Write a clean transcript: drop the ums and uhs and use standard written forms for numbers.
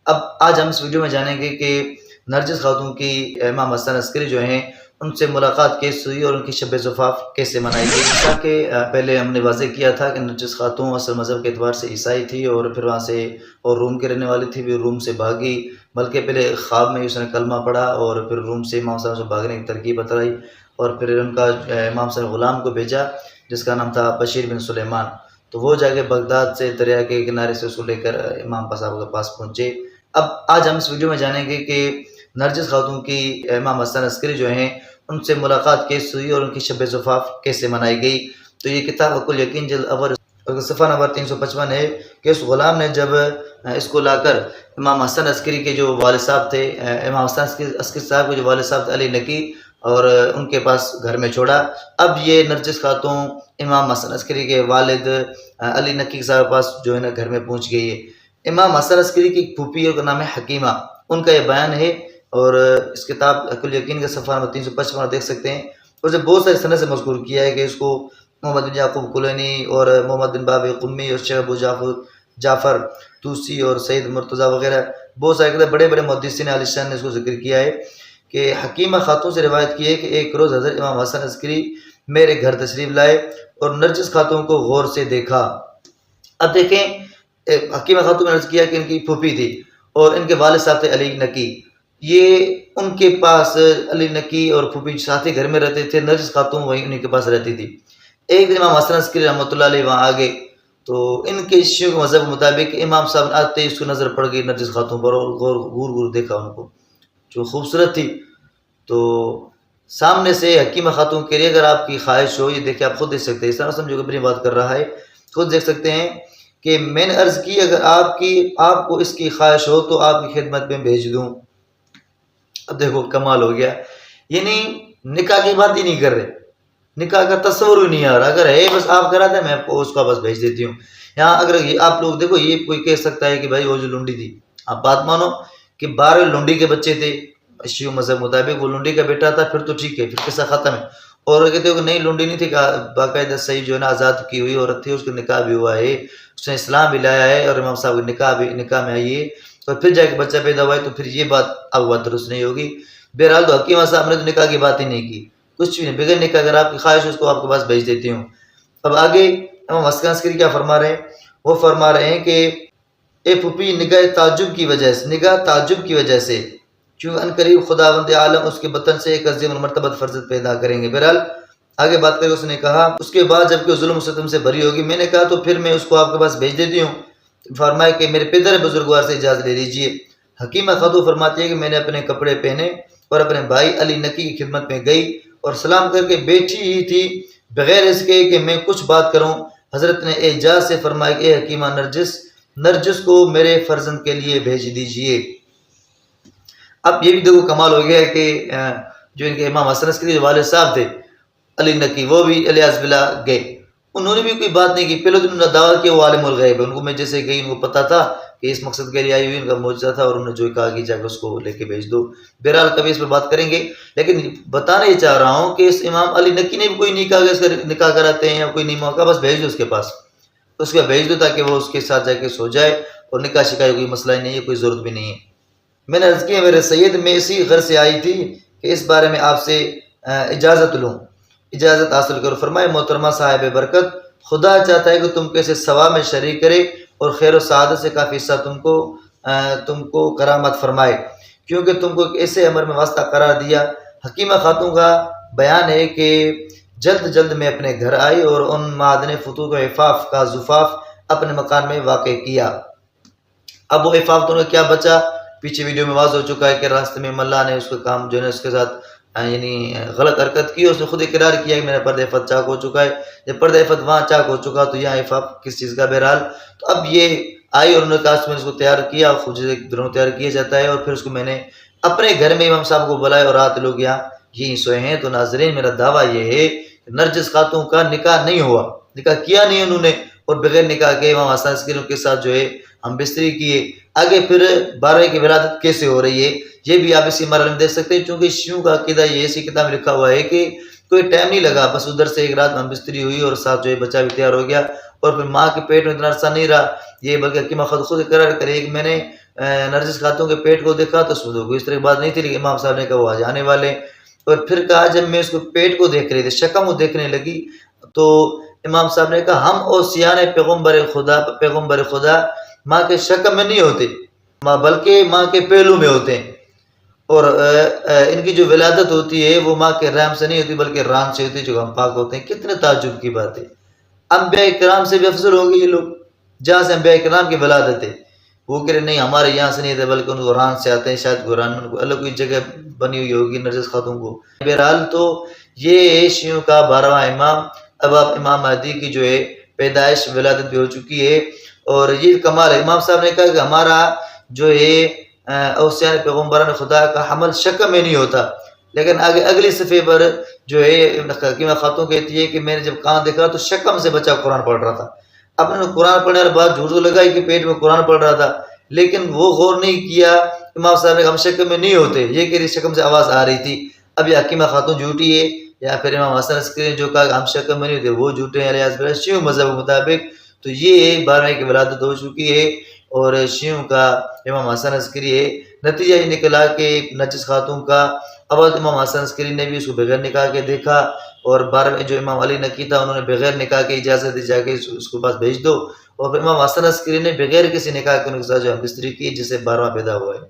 اب آج ہم اس ویڈیو میں جانیں گے کہ نرجس خاتون کی امام حسن عسکری جو ہیں ان سے ملاقات کیسے ہوئی اور ان کی شب زفاف کیسے منائی گئی. جیسا کہ پہلے ہم نے واضح کیا تھا کہ نرجس خاتون اصل مذہب کے اعتبار سے عیسائی تھی اور پھر وہاں سے اور روم کے رہنے والی تھی. بھی روم سے بھاگی، بلکہ پہلے خواب میں اس نے کلمہ پڑھا اور پھر روم سے امام حسن سے بھاگنے کی ترکیب بتلائی اور پھر ان کا امام حسن غلام کو بھیجا جس کا نام تھا بشیر بن سلیمان. تو وہ جا کے بغداد سے دریا کے کنارے سے اس کو لے کر امام صاحب کے پاس پہنچے. اب آج ہم اس ویڈیو میں جانیں گے کہ نرجس خاتون کی امام حسن عسکری جو ہیں ان سے ملاقات کیسے ہوئی اور ان کی شب زفاف کیسے منائی گئی. تو یہ کتاب حق الیقین جلد اول صفحہ نمبر 355 ہے کہ اس غلام نے جب اس کو لا کر امام حسن عسکری کے جو والد صاحب تھے، امام حسن عسکری صاحب کے جو والد صاحب تھے علی نقی، اور ان کے پاس گھر میں چھوڑا. اب یہ نرجس خاتون امام حسن عسکری کے والد علی نقی صاحب کے پاس جو ہے نا گھر میں پہنچ گئی ہے. امام حسن عسکری کی پھوپھی کا نام ہے حکیمہ، ان کا یہ بیان ہے اور اس کتاب حق الیقین کے صفحہ نمبر 355 دیکھ سکتے ہیں. اور اسے بہت سارے سند سے مذکور کیا ہے کہ اس کو محمد بن یعقوب کلینی اور محمد بن باب قمی اور شیخ ابو جعفر توسی اور سید مرتضیٰ وغیرہ بہت سارے بڑے بڑے محدثین عالی شان نے اس کو ذکر کیا ہے کہ حکیمہ خاتون سے روایت کی ہے کہ ایک روز حضرت امام حسن عسکری میرے گھر تشریف لائے اور نرجس خاتون کو غور سے دیکھا. اب دیکھیں، حکیمہ خاتون نے عرض کیا کہ ان کی پھوپھی تھی اور ان کے والد صاحب تھے علی نقی. یہ ان کے پاس علی نقی اور پھوپھی ساتھی گھر میں رہتے تھے، نرجس خاتون وہیں انہیں کے پاس رہتی تھی. ایک دن امام حسن عسکری رحمۃ اللہ علیہ وہاں آگے تو ان کے شیعوں کے مذہب کے مطابق امام صاحب آتے ہی اس کو نظر پڑ گئی نرجس خاتون پر اور غور دیکھا ان کو جو خوبصورت تھی. تو سامنے سے حکیمہ خاتون کے لیے اگر آپ کی خواہش ہو، یہ دیکھیں آپ خود دیکھ سکتے ہیں، اس طرح سمجھو کہ اپنی بات کر رہا ہے، خود دیکھ سکتے ہیں کہ میں نے عرض کی اگر آپ کو اس کی خواہش ہو تو آپ کی خدمت میں بھیج دوں. اب دیکھو کمال ہو گیا، یعنی نکاح کی بات ہی نہیں کر رہے، نکاح کا تصور ہی نہیں آ رہا. اگر ہے بس آپ کرا دیں میں آپ کو اس کو بس بھیج دیتی ہوں. یہاں اگر آپ لوگ دیکھو، یہ کوئی کہہ سکتا ہے کہ بھائی وہ جو لنڈی تھی، آپ بات مانو کہ 12 لنڈی کے بچے تھے شیعہ مذہب مطابق، وہ لنڈی کا بیٹا تھا، پھر تو ٹھیک ہے، پھر قصہ ختم ہے. اور کہتے ہو کہ نہیں لنڈی نہیں تھی، باقاعدہ صحیح جو ہے نا آزاد کی ہوئی عورت تھی، اس کا نکاح بھی ہوا ہے، اس نے اسلام بھی لایا ہے اور امام صاحب نکاح میں آئی ہے اور پھر جا کے بچہ پیدا ہوا ہے. تو پھر یہ بات اب بات درست نہیں ہوگی. بہرحال تو حکیمہ صاحب نے تو نکاح کی بات ہی نہیں کی، کچھ بھی نہیں، بغیر نکاح اگر آپ کی خواہش اس کو آپ کے پاس بھیج دیتی ہوں. اب آگے امام حسن عسکری کیا فرما رہے ہیں؟ وہ فرما رہے ہیں کہ اے پھوپھی، نگاہ تعجب کی وجہ سے چونکہ ان قریب خداوند عالم اس کے بطن سے ایک عظیم المرتبت فرزند پیدا کریں گے. بہرحال آگے بات کریں، اس نے کہا اس کے بعد جب کہ ظلم و ستم سے بری ہوگی، میں نے کہا تو پھر میں اس کو آپ کے پاس بھیج دیتی ہوں. فرمایا کہ میرے پدر بزرگوار سے اجازت لے لیجیے. حکیمہ خاتون فرماتی ہے کہ میں نے اپنے کپڑے پہنے اور اپنے بھائی علی نقی کی خدمت میں گئی اور سلام کر کے بیٹھی ہی تھی بغیر اس کے کہ میں کچھ بات کروں. حضرت نے اعجاز سے فرمایا کہ اے حکیمہ، نرجس کو میرے فرزند کے لیے بھیج دیجئے. اب یہ بھی دیکھو کمال ہو گیا ہے کہ جو ان کے امام حسن عسکری جو والد صاحب تھے علی نقی، وہ بھی الیاس بلا گئے. انہوں نے بھی کوئی بات نہیں کی. پہلے تو انہوں نے دعویٰ کیا وہ عالم الغیب ہے، ان کو میں جیسے گئی ان کو پتا تھا کہ اس مقصد کے لیے آئی ہوئی، ان کا معجزہ تھا اور انہوں نے جو کہا کہ جا کے اس کو لے کے بھیج دو. بہرحال کبھی اس پر بات کریں گے، لیکن بتانا یہ چاہ رہا ہوں کہ اس امام علی نقی نے بھی کوئی نہیں کہا کہ اس کا نکاح کراتے ہیں یا کوئی نہیں موقع، بس بھیج دو اس کے پاس، اس کا بھیج دو تاکہ وہ اس کے ساتھ جا کے سو جائے اور نکاح شکاح کوئی مسئلہ ہی نہیں ہے، کوئی ضرورت بھی نہیں ہے. میں نے عرض کیا میرے سید، میں اسی غرض سے آئی تھی کہ اس بارے میں آپ سے اجازت لوں، اجازت حاصل کرو. فرمائے محترمہ صاحب برکت، خدا چاہتا ہے کہ تم کو ایسے ثواب میں شریک کرے اور خیر و سعادت سے کافی حصہ تم کو کرامت فرمائے، کیونکہ تم کو ایسے عمر میں واسطہ قرار دیا. حکیمہ خاتون کا بیان ہے کہ جلد میں اپنے گھر آئی اور ان معدن فتوت و عفاف کا زفاف اپنے مکان میں واقع کیا. اب وہ عفاف تو کیا بچا، پیچھے ویڈیو میں واضح ہو چکا ہے کہ راستے میں ملا نے اس کا کام جو ہے اس کے ساتھ یعنی غلط حرکت کی، اس نے خود اقرار کیا کہ میرا پردہ عفت چاک ہو چکا ہے. جب پردہ عفت وہاں چاک ہو چکا تو یہاں عفاف کس چیز کا؟ بہرحال تو اب یہ آئی اور انہوں نے کہا میں اس کو تیار کیا، خود دنوں تیار کیا جاتا ہے، اور پھر اس کو میں نے اپنے گھر میں امام صاحب کو بلایا اور رات لوگ یہاں یہیں سوئے ہیں. تو ناظرین میرا دعویٰ یہ ہے کہ نرجس خاتون کا نکاح نہیں ہوا، نکاح کیا نہیں انہوں نے، اور بغیر نکاح کے امام حسن عسکری کے ساتھ جو ہے ہم بستری کیے. آگے پھر 12 کی ولادت کیسے ہو رہی ہے یہ بھی آپ اسی مرحلے میں دیکھ سکتے ہیں، چونکہ شیعوں کا عقیدہ یہ ایسی کتاب میں لکھا ہوا ہے کہ کوئی ٹائم نہیں لگا، بس ادھر سے ایک رات ہم بستری ہوئی اور ساتھ جو ہے بچہ بھی تیار ہو گیا، اور پھر ماں کے پیٹ میں اتنا عرصہ نہیں رہا یہ، بلکہ حکیمہ خود اقرار کرے کہ میں نے نرجس خاتون کے پیٹ کو دیکھا تو اس میں تو کوئی اس طرح کی بات نہیں تھی، لیکن امام صاحب نے کہا وہ آج آنے والے. اور پھر کہا جب میں اس کو پیٹ کو دیکھ رہی تھی، شکم وہ دیکھنے لگی، تو امام صاحب نے کہا ہم اوصیان پیغمبر خدا ماں کے شکم میں نہیں ہوتے، بلکہ ماں کے پہلو میں ہوتے ہیں، اور ان کی جو ولادت ہوتی ہے وہ ماں کے رحم سے نہیں ہوتی بلکہ ران سے ہوتی ہے جو ہم پاک ہوتے ہیں. کتنے تعجب کی بات ہے. انبیاء کرام سے بھی افضل ہو گئے یہ لوگ، جہاں سے انبیاء کرام کی ولادت ہے. وہ کہہ رہے نہیں ہمارے یہاں سے نہیں تھے بلکہ ان کو ران سے آتے ہیں، شاید قرآن میں ان کو الگ کوئی جگہ بنی ہوئی ہوگی نرجس خاتون کو. بہرحال تو یہ شیعوں کا 12واں امام. اب آپ امام مہدی کی جو ہے پیدائش ولادت بھی ہو چکی ہے، اور یہ کمال ہے. امام صاحب نے کہا کہ ہمارا جو ہے اوصیان پیغمبران خدا کا حمل شکم میں نہیں ہوتا، لیکن آگے اگلی صفحے پر جو ہے حکیمہ خاتون کہتی ہے کہ میں نے جب کان دیکھا تو شکم سے بچہ قرآن پڑھ رہا تھا. اب نے قرآن پڑھنے والے بات جھوٹ لگائی کہ پیٹ میں قرآن پڑھ رہا تھا، لیکن وہ غور نہیں کیا. امام صاحب نے کہا ہم شکم میں نہیں ہوتے، یہ کہ شکم سے آواز آ رہی تھی. اب یہ حکیمہ خاتون جھوٹی ہے، یا پھر امام حسن عسکری نے جو کہا کہ ہم شکم میں نہیں ہوتے وہ جھوٹے ہیں علیہ السلام شیعوں مذہب کے مطابق. تو یہ 12ویں کی ولادت ہو چکی ہے، اور شیعوں کا امام حسن عسکری ہے. نتیجہ یہ نکلا کہ نرجس خاتون کا اب امام حسن عسکری نے بھی اس کو بغیر نکاح کے دیکھا، اور 12ویں جو امام علی نقی تھا انہوں نے بغیر نکاح کے اجازت دی جا کے اس کو پاس بھیج دو، اور پھر امام حسن عسکری نے بغیر کسی نکاح کے ان کے ساتھ جو ہم بستری کی، جس سے 12واں پیدا ہوا ہے.